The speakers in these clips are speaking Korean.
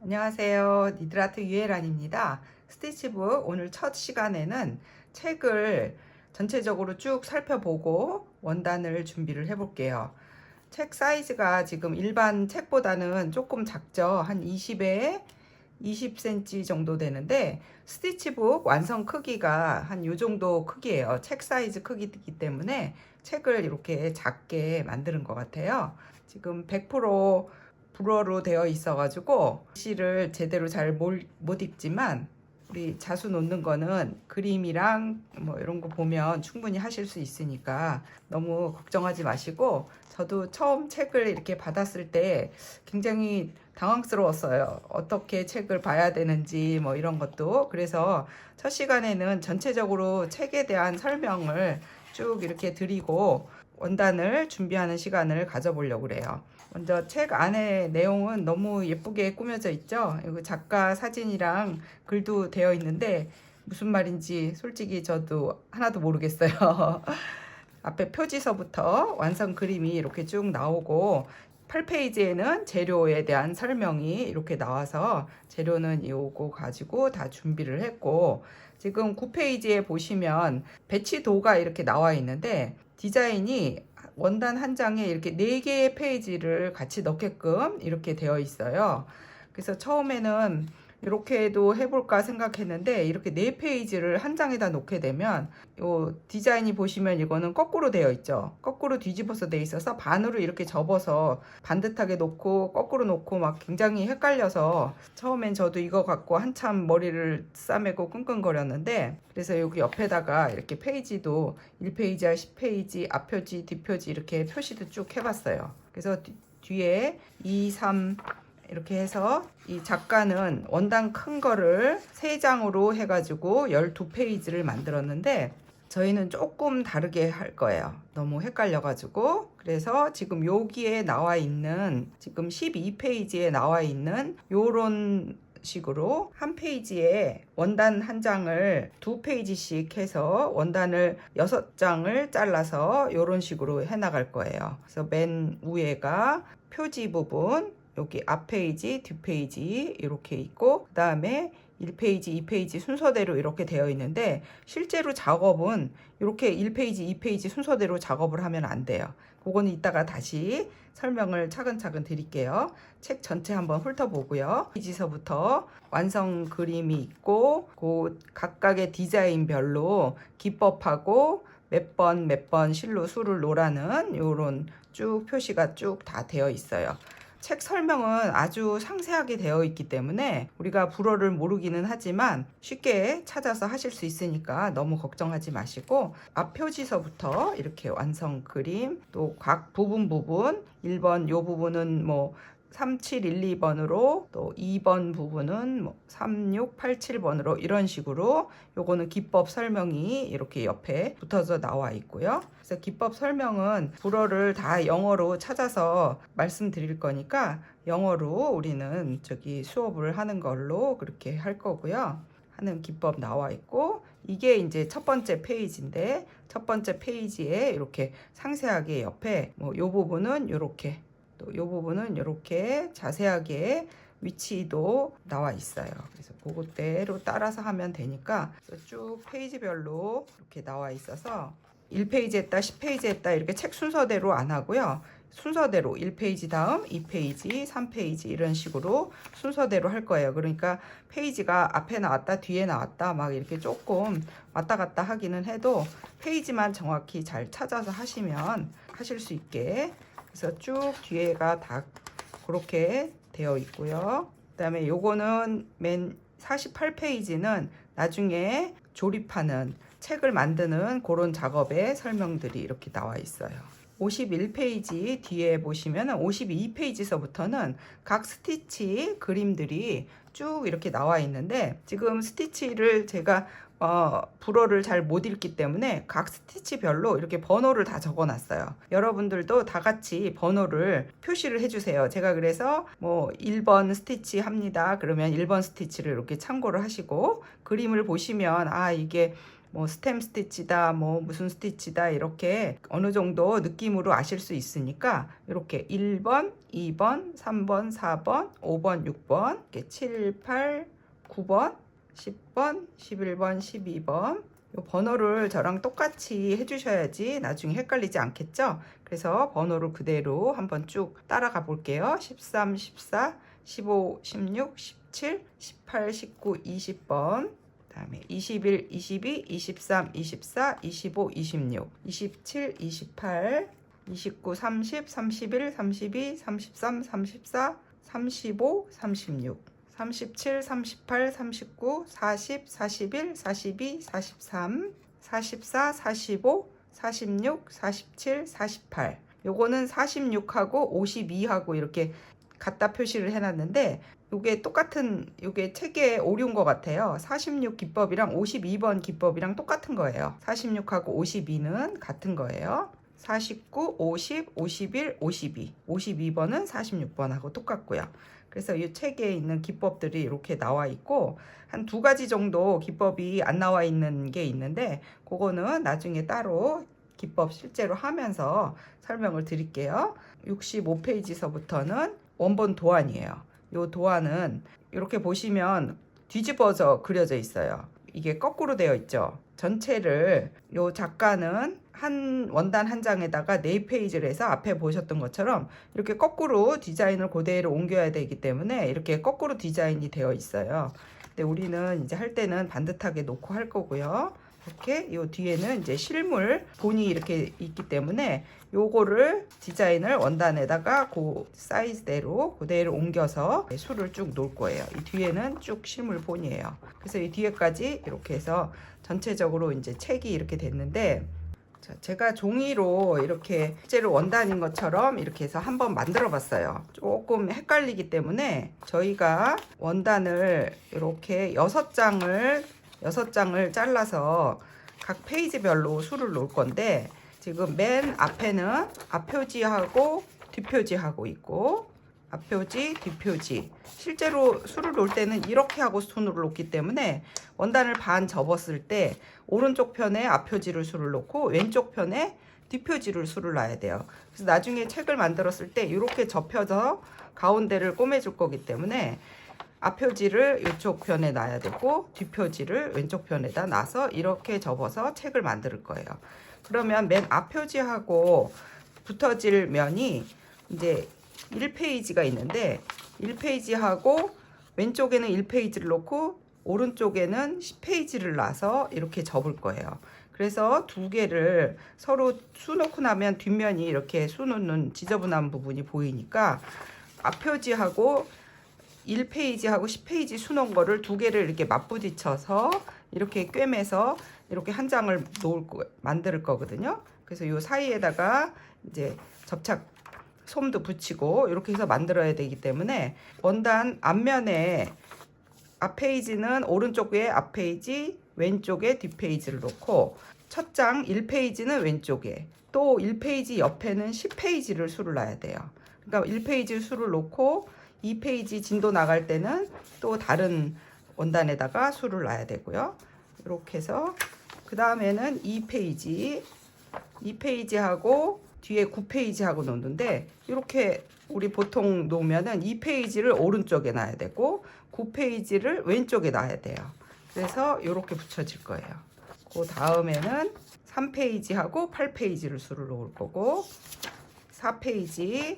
안녕하세요. 니드아트 유혜란입니다. 스티치북 오늘 첫 시간에는 책을 전체적으로 쭉 살펴보고 원단을 준비를 해 볼게요. 책 사이즈가 지금 일반 책보다는 조금 작죠. 한 20에 20cm 정도 되는데 스티치북 완성 크기가 한 요 정도 크기예요. 책 사이즈 크기이기 때문에 책을 이렇게 작게 만드는 것 같아요. 지금 100% 불어로 되어 있어 가지고 글씨를 제대로 잘 못 읽지만 우리 자수 놓는 거는 그림이랑 뭐 이런 거 보면 충분히 하실 수 있으니까 너무 걱정하지 마시고, 저도 처음 책을 이렇게 받았을 때 굉장히 당황스러웠어요. 어떻게 책을 봐야 되는지 뭐 이런 것도. 그래서 첫 시간에는 전체적으로 책에 대한 설명을 쭉 이렇게 드리고 원단을 준비하는 시간을 가져보려고 그래요. 먼저 책 안에 내용은 너무 예쁘게 꾸며져 있죠. 여기 작가 사진이랑 글도 되어 있는데 무슨 말인지 솔직히 저도 하나도 모르겠어요. 앞에 표지서부터 완성 그림이 이렇게 쭉 나오고 8페이지에는 재료에 대한 설명이 이렇게 나와서 재료는 요거 가지고 다 준비를 했고, 지금 9페이지에 보시면 배치도가 이렇게 나와 있는데 디자인이 원단 한 장에 이렇게 4개의 페이지를 같이 넣게끔 이렇게 되어 있어요. 그래서 처음에는 이렇게도 해볼까 생각했는데 이렇게 4페이지를 한 장에다 놓게 되면 요 디자인이 보시면 이거는 거꾸로 되어 있죠. 거꾸로 뒤집어서 되어 있어서 반으로 이렇게 접어서 반듯하게 놓고 거꾸로 놓고 막 굉장히 헷갈려서 처음엔 저도 이거 갖고 한참 머리를 싸매고 끙끙거렸는데, 그래서 여기 옆에다가 이렇게 페이지도 1페이지와 10페이지 앞표지 뒷표지 이렇게 표시도 쭉 해봤어요. 그래서 뒤에 2, 3 이렇게 해서 이 작가는 원단 큰 거를 3장으로 해가지고 12페이지를 만들었는데 저희는 조금 다르게 할 거예요. 너무 헷갈려가지고. 그래서 지금 여기에 나와 있는, 지금 12페이지에 나와 있는 요런 식으로 한 페이지에 원단 한 장을 2페이지씩 해서 원단을 6장을 잘라서 요런 식으로 해 나갈 거예요. 그래서 맨 위에가 표지 부분, 여기 앞페이지, 뒷페이지 이렇게 있고, 그 다음에 1페이지, 2페이지 순서대로 이렇게 되어 있는데 실제로 작업은 이렇게 1페이지, 2페이지 순서대로 작업을 하면 안 돼요. 그거는 이따가 다시 설명을 차근차근 드릴게요. 책 전체 한번 훑어보고요. 페이지서부터 완성 그림이 있고 그 각각의 디자인별로 기법하고 몇 번 실로 수를 놓으라는 요런 쭉 표시가 쭉 다 되어 있어요. 책 설명은 아주 상세하게 되어 있기 때문에 우리가 불어를 모르기는 하지만 쉽게 찾아서 하실 수 있으니까 너무 걱정하지 마시고, 앞 표지서부터 이렇게 완성 그림, 또 각 부분 1번 요 부분은 뭐 3712번으로, 또 2번 부분은 뭐 3687번으로 이런 식으로 요거는 기법 설명이 이렇게 옆에 붙어서 나와 있고요. 그래서 기법 설명은 불어를 다 영어로 찾아서 말씀드릴 거니까 영어로 우리는 저기 수업을 하는 걸로 그렇게 할 거고요. 하는 기법 나와 있고, 이게 이제 첫 번째 페이지인데 첫 번째 페이지에 이렇게 상세하게 옆에 뭐 요 부분은 요렇게, 또 이 부분은 이렇게 자세하게 위치도 나와 있어요. 그래서 그것대로 따라서 하면 되니까 쭉 페이지별로 이렇게 나와 있어서 1페이지 했다, 10페이지 했다 이렇게 책 순서대로 안 하고요. 순서대로 1페이지 다음 2페이지, 3페이지 이런 식으로 순서대로 할 거예요. 그러니까 페이지가 앞에 나왔다, 뒤에 나왔다 막 이렇게 조금 왔다 갔다 하기는 해도 페이지만 정확히 잘 찾아서 하시면 하실 수 있게, 그래서 쭉 뒤에가 다 그렇게 되어 있고요. 그 다음에 요거는 맨 48페이지는 나중에 조립하는, 책을 만드는 그런 작업의 설명들이 이렇게 나와 있어요. 51페이지 뒤에 보시면 52페이지서부터는 각 스티치 그림들이 쭉 이렇게 나와 있는데, 지금 스티치를 제가 불어를 잘 못 읽기 때문에 각 스티치별로 이렇게 번호를 다 적어 놨어요. 여러분들도 다 같이 번호를 표시를 해주세요. 제가 그래서 뭐 1번 스티치 합니다. 그러면 1번 스티치를 이렇게 참고를 하시고, 그림을 보시면 아 이게 뭐 스템 스티치다, 뭐 무슨 스티치다 이렇게 어느 정도 느낌으로 아실 수 있으니까 이렇게 1번, 2번, 3번, 4번, 5번, 6번, 이렇게 7, 8, 9번, 10번, 11번, 12번 이 번호를 저랑 똑같이 해주셔야지 나중에 헷갈리지 않겠죠? 그래서 번호를 그대로 한번 쭉 따라가 볼게요. 13, 14, 15, 16, 17, 18, 19, 20번 다음에 21, 22, 23, 24, 25, 26, 27, 28, 29, 30, 31, 32, 33, 34, 35, 36 37, 38, 39, 40, 41, 42, 43, 44, 45, 46, 47, 48 요거는 46하고 52하고 이렇게 갖다 표시를 해놨는데 요게 똑같은 요게 책에 오류인 것 같아요. 46 기법이랑 52번 기법이랑 똑같은 거예요. 46하고 52는 같은 거예요. 49, 50, 51, 52 52번은 46번하고 똑같고요. 그래서 이 책에 있는 기법들이 이렇게 나와 있고 한 2가지 정도 기법이 안 나와 있는 게 있는데 그거는 나중에 따로 기법 실제로 하면서 설명을 드릴게요. 65페이지서부터는 원본 도안이에요. 이 도안은 이렇게 보시면 뒤집어져 그려져 있어요. 이게 거꾸로 되어 있죠. 전체를 이 작가는 한 원단 한 장에다가 4페이지를 해서 앞에 보셨던 것처럼 이렇게 거꾸로 디자인을 그대로 옮겨야 되기 때문에 이렇게 거꾸로 디자인이 되어 있어요. 근데 우리는 이제 할 때는 반듯하게 놓고 할 거고요. 이렇게 요 뒤에는 이제 실물 본이 이렇게 있기 때문에 요거를 디자인을 원단에다가 그 사이즈대로 그대로 옮겨서 수를 쭉 놓을 거예요. 이 뒤에는 쭉 실물 본이에요. 그래서 이 뒤에까지 이렇게 해서 전체적으로 이제 책이 이렇게 됐는데 자, 제가 종이로 이렇게 실제로 원단인 것처럼 이렇게 해서 한번 만들어 봤어요. 조금 헷갈리기 때문에 저희가 원단을 이렇게 6장을 잘라서 각 페이지별로 수를 놓을 건데 지금 맨 앞에는 앞표지하고 뒷표지하고 있고 앞표지, 뒷표지 실제로 수를 놓을 때는 이렇게 하고 수를 놓기 때문에 원단을 반 접었을 때 오른쪽 편에 앞표지를 수를 놓고 왼쪽 편에 뒷표지를 수를 놔야 돼요. 그래서 나중에 책을 만들었을 때 이렇게 접혀서 가운데를 꼬매줄 거기 때문에 앞표지를 이쪽 편에 놔야 되고 뒷표지를 왼쪽 편에다 놔서 이렇게 접어서 책을 만들 거예요. 그러면 맨 앞표지하고 붙어질 면이 이제 1페이지가 있는데 1페이지하고 왼쪽에는 1페이지를 놓고 오른쪽에는 10페이지를 놔서 이렇게 접을 거예요. 그래서 2개를 서로 수 놓고 나면 뒷면이 이렇게 수 놓는 지저분한 부분이 보이니까 앞표지하고 1페이지하고 10페이지 수 놓은 거를 2개를 이렇게 맞부딪혀서 이렇게 꿰매서 이렇게 한 장을 만들 거거든요. 그래서 이 사이에다가 이제 접착 솜도 붙이고 이렇게 해서 만들어야 되기 때문에 원단 앞면에 앞페이지는 오른쪽에 앞페이지, 왼쪽에 뒷페이지를 놓고 첫 장 1페이지는 왼쪽에 또 1페이지 옆에는 10페이지를 수를 놔야 돼요. 그러니까 1페이지 수를 놓고 2페이지 진도 나갈 때는 또 다른 원단에다가 수를 놔야 되고요. 이렇게 해서 그 다음에는 2페이지하고 뒤에 9페이지하고 놓는데 이렇게 우리 보통 놓으면은 2페이지를 오른쪽에 놔야 되고 9페이지를 왼쪽에 놔야 돼요. 그래서 이렇게 붙여질 거예요. 그 다음에는 3페이지하고 8페이지를 수를 놓을 거고 4페이지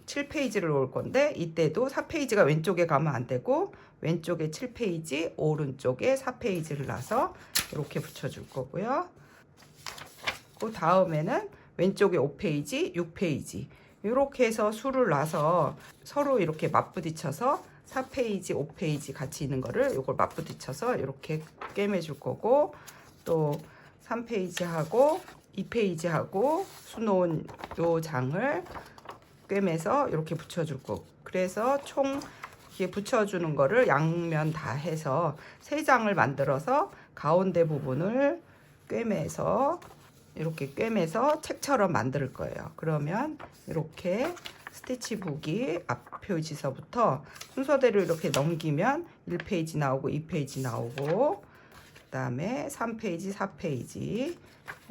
7페이지를 놓을 건데 이때도 4페이지가 왼쪽에 가면 안 되고 왼쪽에 7페이지 오른쪽에 4페이지를 놔서 이렇게 붙여줄 거고요. 그 다음에는 왼쪽에 5페이지 6페이지 이렇게 해서 수를 놔서 서로 이렇게 맞부딪혀서 4페이지 5페이지 같이 있는 거를 이걸 맞부딪혀서 이렇게 꿰매 줄 거고 또 3페이지하고 2페이지하고 수 놓은 요 장을 꿰매서 이렇게 붙여줄 거고 그래서 총 이렇게 붙여주는 거를 양면 다 해서 3장을 만들어서 가운데 부분을 꿰매서 이렇게 꿰매서 책처럼 만들 거예요. 그러면 이렇게 스티치북이 앞표지서부터 순서대로 이렇게 넘기면 1페이지 나오고 2페이지 나오고 다음에 3페이지, 4페이지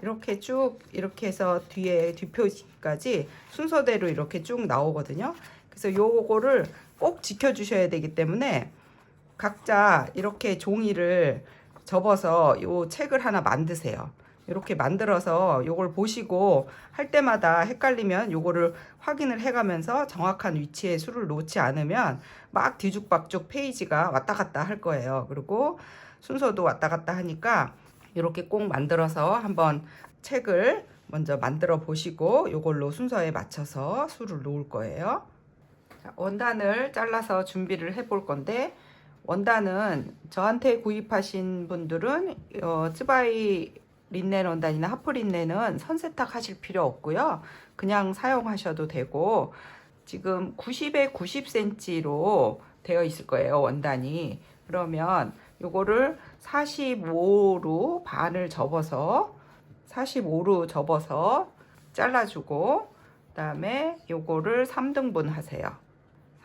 이렇게 쭉 이렇게 해서 뒤에 뒷표지까지 순서대로 이렇게 쭉 나오거든요. 그래서 요거를 꼭 지켜주셔야 되기 때문에 각자 이렇게 종이를 접어서 요 책을 하나 만드세요. 이렇게 만들어서 요걸 보시고 할 때마다 헷갈리면 요거를 확인을 해가면서 정확한 위치에 수를 놓지 않으면 막 뒤죽박죽 페이지가 왔다 갔다 할 거예요. 그리고 순서도 왔다 갔다 하니까 이렇게 꼭 만들어서 한번 책을 먼저 만들어 보시고 요걸로 순서에 맞춰서 수를 놓을 거예요. 자, 원단을 잘라서 준비를 해 볼 건데, 원단은 저한테 구입하신 분들은 쯔바이 린넨 원단이나 하프 린넨은 선세탁 하실 필요 없고요. 그냥 사용하셔도 되고, 지금 90에 90cm로 되어 있을 거예요, 원단이. 그러면 요거를 45로 반을 접어서 45로 접어서 잘라주고, 그다음에 요거를 3등분 하세요.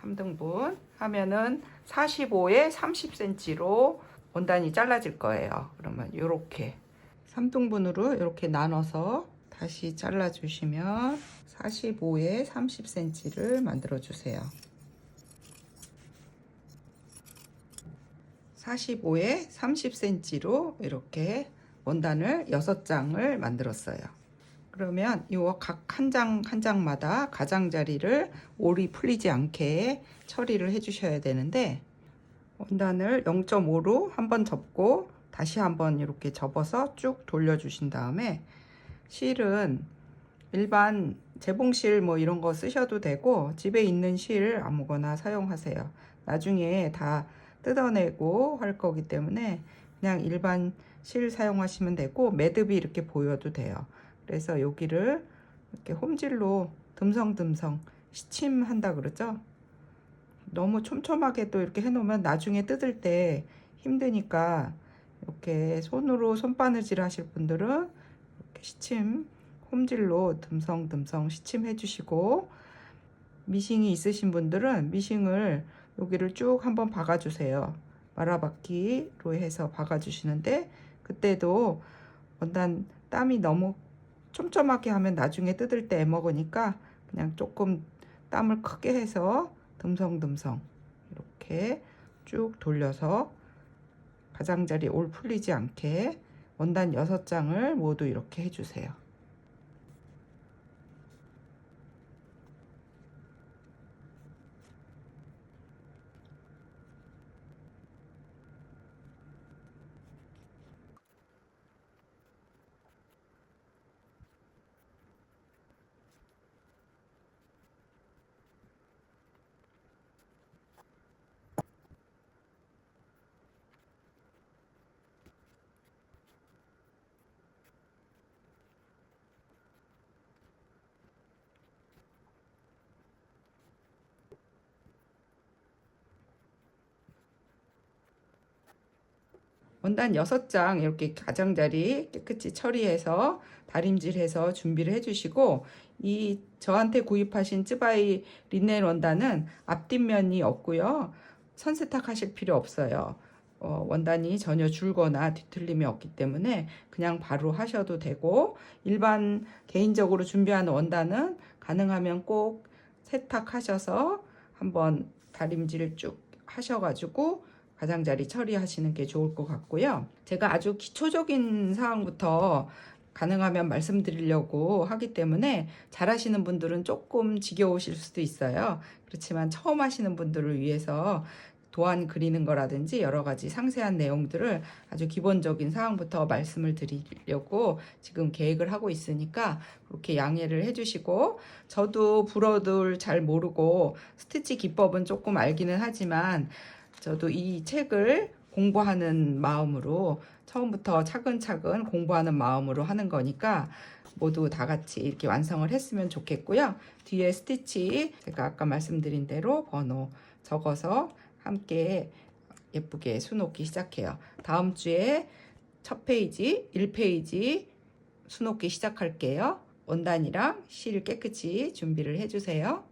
3등분 하면은 45에 30cm로 원단이 잘라질 거예요. 그러면 요렇게 3등분으로 이렇게 나눠서 다시 잘라 주시면 45에 30cm를 만들어 주세요. 45에 30cm로 이렇게 원단을 6장을 만들었어요. 그러면 요 각 한 장 한 장마다 가장자리를 올이 풀리지 않게 처리를 해 주셔야 되는데, 원단을 0.5로 한번 접고 다시 한번 이렇게 접어서 쭉 돌려 주신 다음에, 실은 일반 재봉실 뭐 이런 거 쓰셔도 되고 집에 있는 실 아무거나 사용하세요. 나중에 다 뜯어내고 할 거기 때문에 그냥 일반 실 사용하시면 되고, 매듭이 이렇게 보여도 돼요. 그래서 여기를 이렇게 홈질로 듬성듬성 시침한다 그러죠. 너무 촘촘하게 또 이렇게 해놓으면 나중에 뜯을 때 힘드니까, 이렇게 손으로 손바느질 하실 분들은 이렇게 시침 홈질로 듬성듬성 시침해 주시고, 미싱이 있으신 분들은 미싱을 여기를 쭉 한번 박아 주세요. 말아박기로 해서 박아 주시는데, 그때도 원단 땀이 너무 촘촘하게 하면 나중에 뜯을 때 애먹으니까 그냥 조금 땀을 크게 해서 듬성듬성 이렇게 쭉 돌려서 가장자리 올 풀리지 않게 원단 6장을 모두 이렇게 해주세요. 원단 6장 이렇게 가장자리 깨끗이 처리해서 다림질해서 준비를 해주시고, 이 저한테 구입하신 쯔바이 린넨 원단은 앞뒷면이 없고요. 선세탁 하실 필요 없어요. 원단이 전혀 줄거나 뒤틀림이 없기 때문에 그냥 바로 하셔도 되고, 일반 개인적으로 준비하는 원단은 가능하면 꼭 세탁하셔서 한번 다림질 쭉 하셔가지고 가장자리 처리하시는 게 좋을 것 같고요. 제가 아주 기초적인 사항부터 가능하면 말씀드리려고 하기 때문에 잘하시는 분들은 조금 지겨우실 수도 있어요. 그렇지만 처음 하시는 분들을 위해서 도안 그리는 거라든지 여러 가지 상세한 내용들을 아주 기본적인 사항부터 말씀을 드리려고 지금 계획을 하고 있으니까 그렇게 양해를 해주시고, 저도 브로드를 잘 모르고 스티치 기법은 조금 알기는 하지만 저도 이 책을 공부하는 마음으로, 처음부터 차근차근 공부하는 마음으로 하는 거니까 모두 다 같이 이렇게 완성을 했으면 좋겠고요. 뒤에 스티치 제가 아까 말씀드린 대로 번호 적어서 함께 예쁘게 수놓기 시작해요. 다음 주에 첫 페이지 1페이지 수놓기 시작할게요. 원단이랑 실 깨끗이 준비를 해주세요.